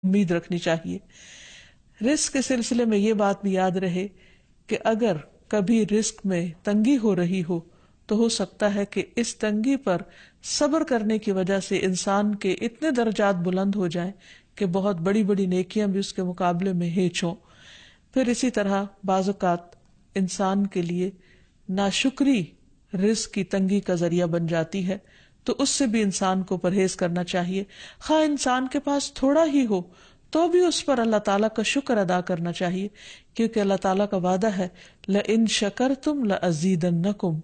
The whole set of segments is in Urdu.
امید رکھنی چاہیے. رزق کے سلسلے میں یہ بات بھی یاد رہے کہ اگر کبھی رزق میں تنگی ہو رہی ہو تو ہو سکتا ہے کہ اس تنگی پر صبر کرنے کی وجہ سے انسان کے اتنے درجات بلند ہو جائیں کہ بہت بڑی بڑی نیکیاں بھی اس کے مقابلے میں ہیچ ہوں. پھر اسی طرح بعض اوقات انسان کے لیے ناشکری رزق کی تنگی کا ذریعہ بن جاتی ہے، تو اس سے بھی انسان کو پرہیز کرنا چاہیے. خواہ انسان کے پاس تھوڑا ہی ہو تو بھی اس پر اللہ تعالیٰ کا شکر ادا کرنا چاہیے، کیونکہ اللہ تعالیٰ کا وعدہ ہے لَإِن شَكَرْتُمْ لَأَزِيدَنَّكُمْ،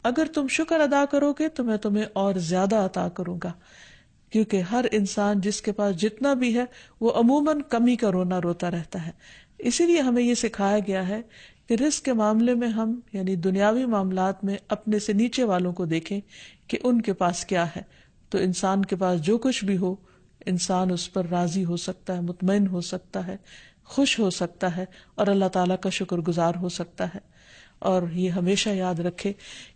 اگر تم شکر ادا کرو گے تو میں تمہیں اور زیادہ عطا کروں گا. کیونکہ ہر انسان جس کے پاس جتنا بھی ہے وہ عموماً کمی کا رونا روتا رہتا ہے. اسی لیے ہمیں یہ سکھایا گیا ہے کہ رزق کے معاملے میں ہم یعنی دنیاوی معاملات میں اپنے سے نیچے والوں کو دیکھیں کہ ان کے پاس کیا ہے. تو انسان کے پاس جو کچھ بھی ہو انسان اس پر راضی ہو سکتا ہے، مطمئن ہو سکتا ہے، خوش ہو سکتا ہے اور اللہ تعالیٰ کا شکر گزار ہو سکتا ہے. اور یہ ہمیشہ یاد رکھے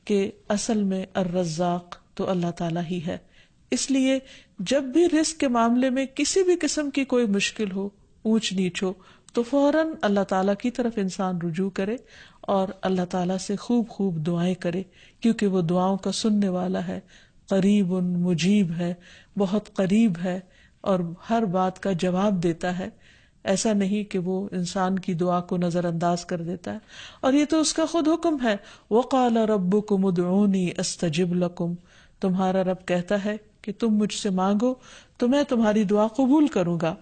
کہ اصل میں الرزاق تو اللہ تعالیٰ ہی ہے. اس لیے جب بھی رزق کے معاملے میں کسی بھی قسم کی کوئی مشکل ہو، اونچ نیچ ہو، تو فوراً اللہ تعالیٰ کی طرف انسان رجوع کرے اور اللہ تعالیٰ سے خوب خوب دعائیں کرے، کیونکہ وہ دعاؤں کا سننے والا ہے، قریب مجیب ہے، بہت قریب ہے اور ہر بات کا جواب دیتا ہے. ایسا نہیں کہ وہ انسان کی دعا کو نظر انداز کر دیتا ہے. اور یہ تو اس کا خود حکم ہے، وَقَالَ رَبُّكُمُ ادْعُونِي أَسْتَجِبْ لَكُمْ، تمہارا رب کہتا ہے کہ تم مجھ سے مانگو تو میں تمہاری دعا قبول کروں گا.